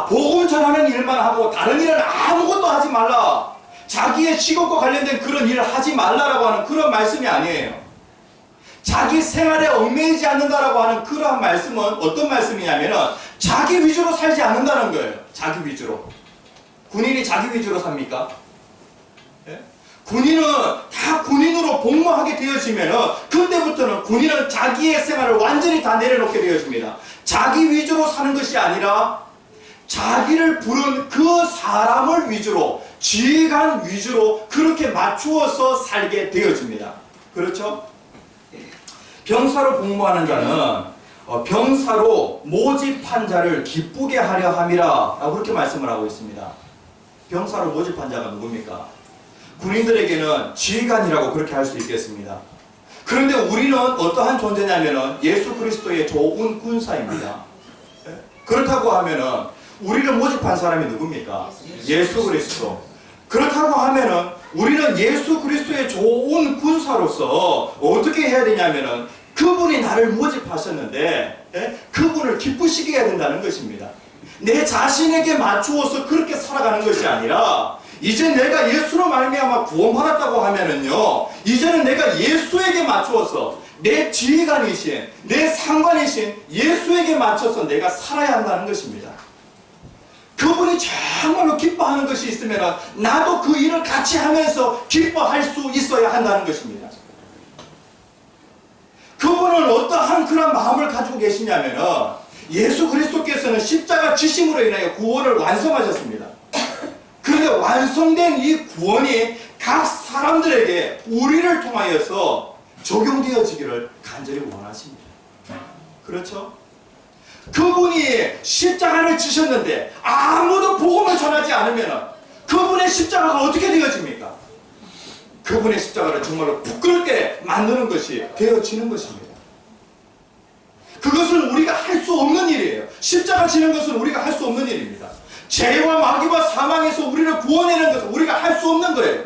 복음 전하는 일만 하고 다른 일은 아무것도 하지 말라. 자기의 직업과 관련된 그런 일을 하지 말라라고 하는 그런 말씀이 아니에요. 자기 생활에 얽매이지 않는다라고 하는 그러한 말씀은 어떤 말씀이냐면은 자기 위주로 살지 않는다는 거예요. 자기 위주로. 군인이 자기 위주로 삽니까? 군인은 다 군인으로 복무하게 되어지면은 그때부터는 군인은 자기의 생활을 완전히 다 내려놓게 되어집니다. 자기 위주로 사는 것이 아니라 자기를 부른 그 사람을 위주로, 지휘관 위주로 그렇게 맞추어서 살게 되어집니다. 그렇죠? 병사로 복무하는 자는 병사로 모집한 자를 기쁘게 하려 함이라 라고 그렇게 말씀을 하고 있습니다. 병사로 모집한 자가 누굽니까? 군인들에게는 지휘관이라고 그렇게 할 수 있겠습니다. 그런데 우리는 어떠한 존재냐면은 예수 그리스도의 좋은 군사입니다. 그렇다고 하면은 우리를 모집한 사람이 누굽니까? 예수 그리스도. 그렇다고 하면은 우리는 예수 그리스도의 좋은 군사로서 어떻게 해야 되냐면은 그분이 나를 모집하셨는데 그분을 기쁘시게 해야 된다는 것입니다. 내 자신에게 맞추어서 그렇게 살아가는 것이 아니라 이제 내가 예수로 말미암아 구원받았다고 하면은요 이제는 내가 예수에게 맞추어서 내 지휘관이신 내 상관이신 예수에게 맞춰서 내가 살아야 한다는 것입니다. 그분이 정말로 기뻐하는 것이 있으면 나도 그 일을 같이 하면서 기뻐할 수 있어야 한다는 것입니다. 그분은 어떠한 그런 마음을 가지고 계시냐면은 예수 그리스도께서는 십자가 지심으로 인하여 구원을 완성하셨습니다. 그런데 완성된 이 구원이 각 사람들에게 우리를 통하여서 적용되어지기를 간절히 원하십니다. 그렇죠? 그분이 십자가를 지셨는데 아무도 복음을 전하지 않으면 그분의 십자가가 어떻게 되어집니까? 그분의 십자가를 정말로 부끄럽게 만드는 것이 되어지는 것입니다. 그것은 우리가 할 수 없는 일이에요. 십자가 지는 것은 우리가 할 수 없는 일입니다. 죄와 마귀와 사망에서 우리를 구원해내는 것은 우리가 할 수 없는 거예요.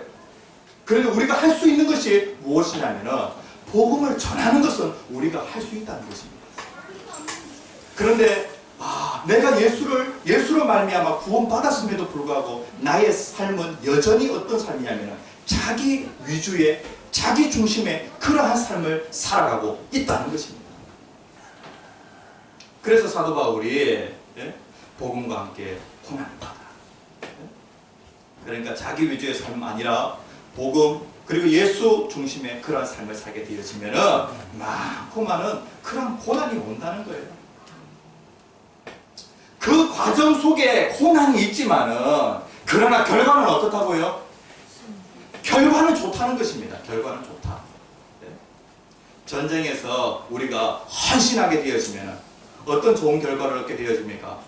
그런데 우리가 할 수 있는 것이 무엇이냐면은 복음을 전하는 것은 우리가 할 수 있다는 것입니다. 그런데 내가 예수로 말미암아 구원받았음에도 불구하고 나의 삶은 여전히 어떤 삶이냐면은 자기 위주의 자기 중심의 그러한 삶을 살아가고 있다는 것입니다. 그래서 사도 바울이 복음과 함께 고난을 받아라. 그러니까 자기 위주의 삶 아니라 복음 그리고 예수 중심의 그러한 삶을 살게 되어지면은 많고 많은 그런 고난이 온다는 거예요. 그 과정 속에 고난이 있지만은 그러나 결과는 어떻다고요? 결과는 좋다는 것입니다. 결과는 좋다. 전쟁에서 우리가 헌신하게 되어지면은 어떤 좋은 결과를 얻게 되어집니까?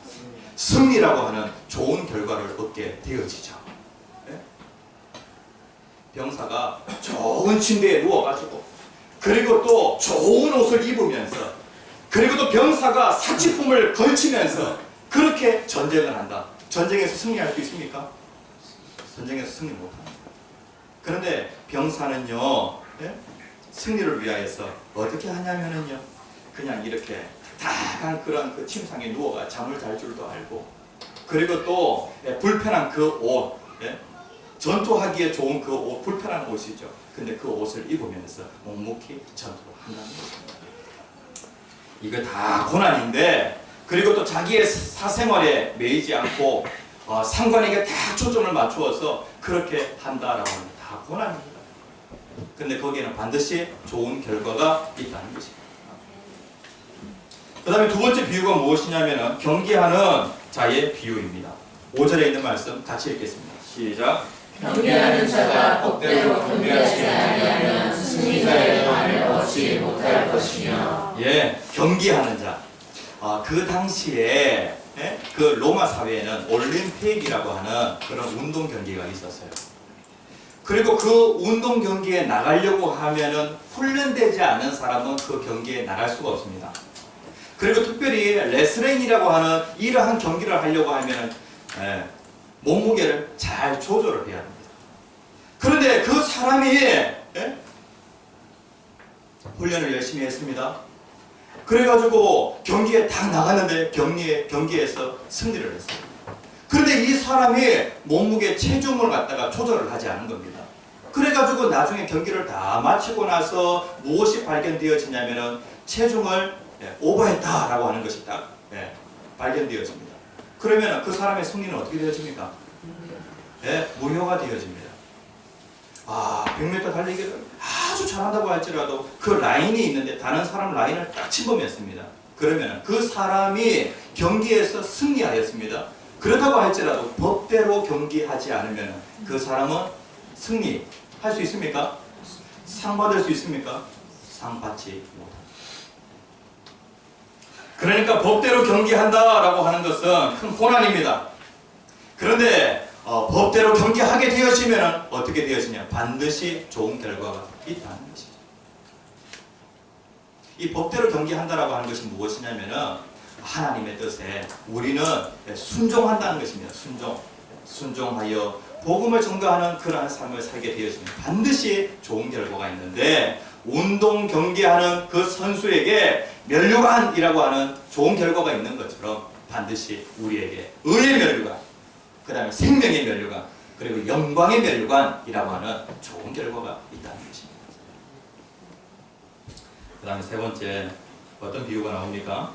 승리라고 하는 좋은 결과를 얻게 되어지죠. 병사가 좋은 침대에 누워가지고 그리고 또 좋은 옷을 입으면서 그리고 또 병사가 사치품을 걸치면서 그렇게 전쟁을 한다. 전쟁에서 승리할 수 있습니까? 전쟁에서 승리 못합니다. 그런데 병사는요 승리를 위하여서 어떻게 하냐면은요 그냥 이렇게 다한 그런 그 침상에 누워가 잠을 잘 줄도 알고 그리고 또 불편한 그 옷 전투하기에 좋은 그 옷, 불편한 옷이죠. 근데 그 옷을 입으면서 묵묵히 전투를 한다는 것입니다. 이거 다 고난인데, 그리고 또 자기의 사생활에 매이지 않고 상관에게 다 초점을 맞추어서 그렇게 한다라고 하는 다 고난입니다. 근데 거기에는 반드시 좋은 결과가 있다는 것입니다. 그 다음에 두 번째 비유가 무엇이냐면 경계하는 자의 비유입니다. 5절에 있는 말씀 같이 읽겠습니다. 시작. 경계하는 자가 법대로 경계하지 아니하면 승리자의 관을 얻지 못할 것이며. 예, 경계하는 자. 그 당시에 그 로마 사회에는 올림픽이라고 하는 그런 운동 경기가 있었어요. 그리고 그 운동 경기에 나가려고 하면은 훈련되지 않은 사람은 그 경기에 나갈 수가 없습니다. 그리고 특별히 레슬링이라고 하는 이러한 경기를 하려고 하면은 몸무게를 잘 조절을 해야 됩니다. 그런데 그 사람이 훈련을 열심히 했습니다. 그래가지고 경기에 딱 나갔는데 경기에서 승리를 했어요. 그런데 이 사람이 몸무게 체중을 갖다가 조절을 하지 않은 겁니다. 그래가지고 나중에 경기를 다 마치고 나서 무엇이 발견되어지냐면은 체중을 오버했다라고 하는 것이 딱 발견되어집니다. 그러면 그 사람의 승리는 어떻게 되어집니까? 무효가 되어집니다. 100m 달리기를 아주 잘한다고 할지라도 그 라인이 있는데 다른 사람 라인을 딱 침범했습니다. 그러면 그 사람이 경기에서 승리하였습니다. 그렇다고 할지라도 법대로 경기하지 않으면 그 사람은 승리할 수 있습니까? 상 받을 수 있습니까? 상 받지 못합니다. 그러니까 법대로 경기한다라고 하는 것은 큰 고난입니다. 그런데 법대로 경기하게 되어지면 어떻게 되어지냐? 반드시 좋은 결과가 있다는 것이죠. 이 법대로 경기한다라고 하는 것이 무엇이냐면은 하나님의 뜻에 우리는 순종한다는 것입니다. 순종하여 복음을 전가하는 그러한 삶을 살게 되어지면 반드시 좋은 결과가 있는데, 운동 경기하는 그 선수에게 면류관이라고 하는 좋은 결과가 있는 것처럼 반드시 우리에게 의의 면류관, 그 다음에 생명의 면류관, 그리고 영광의 면류관이라고 하는 좋은 결과가 있다는 것입니다. 그 다음에 세 번째 어떤 비유가 나옵니까?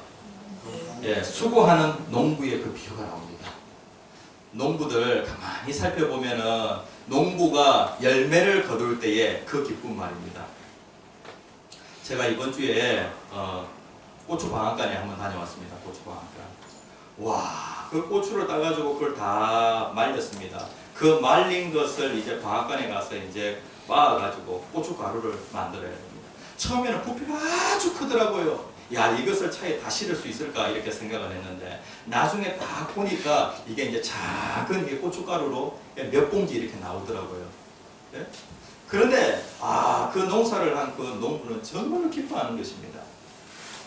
수고하는 농부의 그 비유가 나옵니다. 농부들 가만히 살펴보면은 농부가 열매를 거둘 때에 그 기쁨 말입니다. 제가 이번 주에 고추 방앗간에 한번 다녀왔습니다. 고추 방앗간. 와, 그 고추를 따가지고 그걸 다 말렸습니다. 그 말린 것을 이제 방앗간에 가서 이제 빻아가지고 고추 가루를 만들어야 됩니다. 처음에는 부피가 아주 크더라고요. 야, 이것을 차에 다 실을 수 있을까 이렇게 생각을 했는데 나중에 딱 보니까 이게 이제 작은 고춧가루로 몇 봉지 이렇게 나오더라고요. 네? 그런데 그 농사를 한 그 농부는 정말로 기뻐하는 것입니다.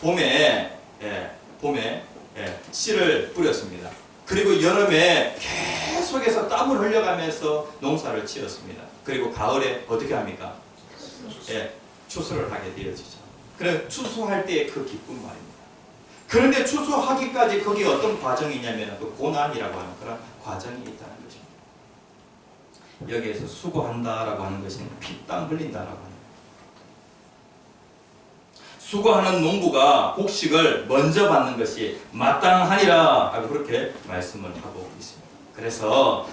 봄에 씨를 뿌렸습니다. 그리고 여름에 계속해서 땀을 흘려가면서 농사를 지었습니다. 그리고 가을에 어떻게 합니까? 추수를 하게 되어지죠. 그래, 추수할 때의 그 기쁨 말입니다. 그런데 추수하기까지 거기에 어떤 과정이냐면 그 고난이라고 하는 그런 과정이 있다는 것입니다. 여기에서 수고한다라고 하는 것은 피땀 흘린다라고 하는 거예요. 수고하는 농부가 곡식을 먼저 받는 것이 마땅하니라 하고 그렇게 말씀을 하고 있습니다. 그래서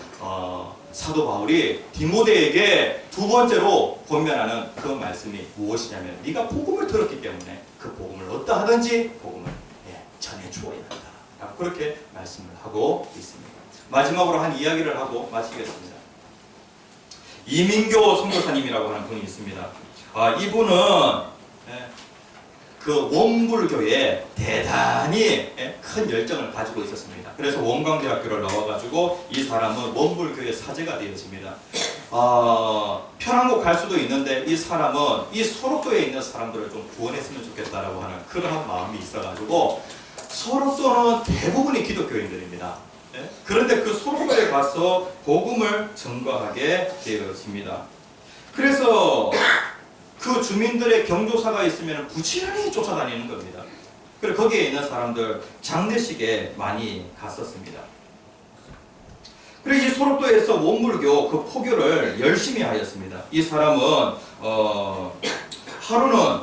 사도 바울이 디모데에게 두 번째로 권면하는 그 말씀이 무엇이냐면 네가 복음을 들었기 때문에 그 복음을 어떠하든지 복음을 전해 주어야 한다 라고 그렇게 말씀을 하고 있습니다. 마지막으로 한 이야기를 하고 마치겠습니다. 이민교 선교사님이라고 하는 분이 있습니다. 이분은 그 원불교에 대단히 큰 열정을 가지고 있었습니다. 그래서 원광대학교를 나와가지고 이 사람은 원불교의 사제가 되어집니다. 편한곳 갈 수도 있는데 이 사람은 이 소록도에 있는 사람들을 좀 구원했으면 좋겠다라고 하는 그러한 마음이 있어가지고 소록도는 대부분이 기독교인들입니다. 그런데 그 소록도에 가서 복음을 전가하게 되어집니다. 그래서 그 주민들의 경조사가 있으면 부지런히 쫓아다니는 겁니다. 그리고 거기에 있는 사람들 장례식에 많이 갔었습니다. 그리고 이 소록도에서 원불교 그 포교를 열심히 하였습니다. 이 사람은 하루는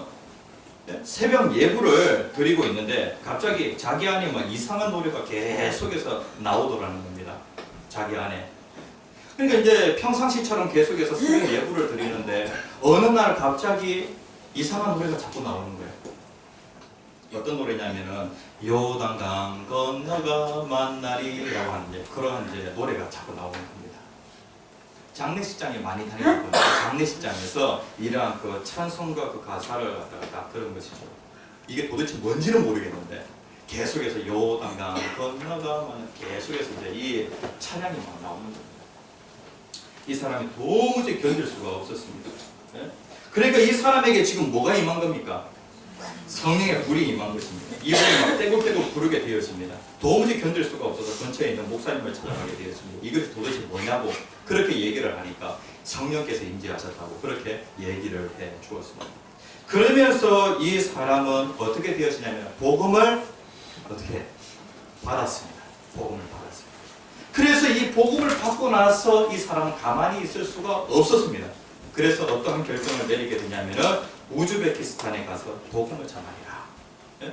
새벽 예불을 드리고 있는데 갑자기 자기 안에 막 이상한 노래가 계속해서 나오더라는 겁니다. 자기 안에. 그러니까 이제 평상시처럼 계속해서 새벽 예불을 드리는데 어느 날 갑자기 이상한 노래가 자꾸 나오는 거예요. 어떤 노래냐면은 요단강 건너가 만나리라고 하는 그런 노래가 자꾸 나오는 겁니다. 장례식장에 많이 다녔거든요. 장례식장에서 이러한 그 찬송과 그 가사를 갖다가 딱 들은 것이죠. 이게 도대체 뭔지는 모르겠는데 계속해서 요단강 건너가 계속해서 이제 이 찬양이 막 나오는 겁니다. 이 사람이 도무지 견딜 수가 없었습니다. 네? 그러니까 이 사람에게 지금 뭐가 임한 겁니까? 성령의 불이 임한 것입니다. 이분이 막 떼굴떼굴 부르게 되어집니다. 도무지 견딜 수가 없어서 근처에 있는 목사님을 찾아가게 되어집니다. 이것이 도대체 뭐냐고 그렇게 얘기를 하니까 성령께서 임재하셨다고 그렇게 얘기를 해 주었습니다. 그러면서 이 사람은 어떻게 되어지냐면 복음을 어떻게 받았습니다. 복음을 받았습니다. 그래서 이 복음을 받고 나서 이 사람은 가만히 있을 수가 없었습니다. 그래서 어떠한 결정을 내리게 되냐면은 우즈베키스탄에 가서 복음을 전하리라. 예?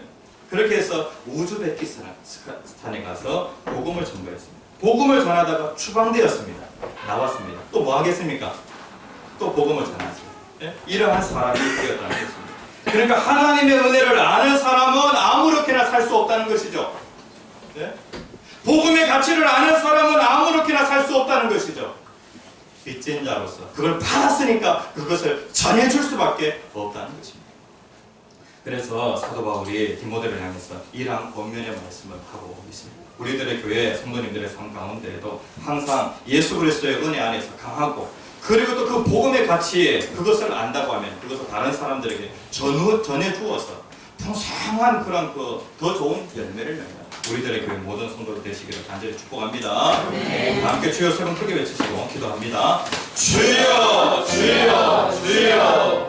그렇게 해서 우즈베키스탄에 가서 복음을 전거했습니다. 복음을 전하다가 추방되었습니다. 나왔습니다. 또 뭐 하겠습니까? 또 복음을 전하죠. 예? 이러한 사람이 되었다는 것입니다. 그러니까 하나님의 은혜를 아는 사람은 아무렇게나 살 수 없다는 것이죠. 예? 복음의 가치를 아는 사람은 아무렇게나 살 수 없다는 것이죠. 빚진 자로서 그걸 받았으니까 그것을 전해줄 수밖에 없다는 것입니다. 그래서 사도 바울이 디모데를 향해서 이러한 권면의 말씀을 하고 있습니다. 우리들의 교회 성도님들의 삶 가운데에도 항상 예수 그리스도의 은혜 안에서 강하고 그리고 또 그 복음의 가치 그것을 안다고 하면 그것을 다른 사람들에게 전해 주어서 풍성한 그런 더 좋은 열매를 냅니다. 우리들의 교회 모든 성도들 되시기를 간절히 축복합니다. 네. 함께 주여 세 번 크게 외치시고 기도합니다. 주여 주여 주여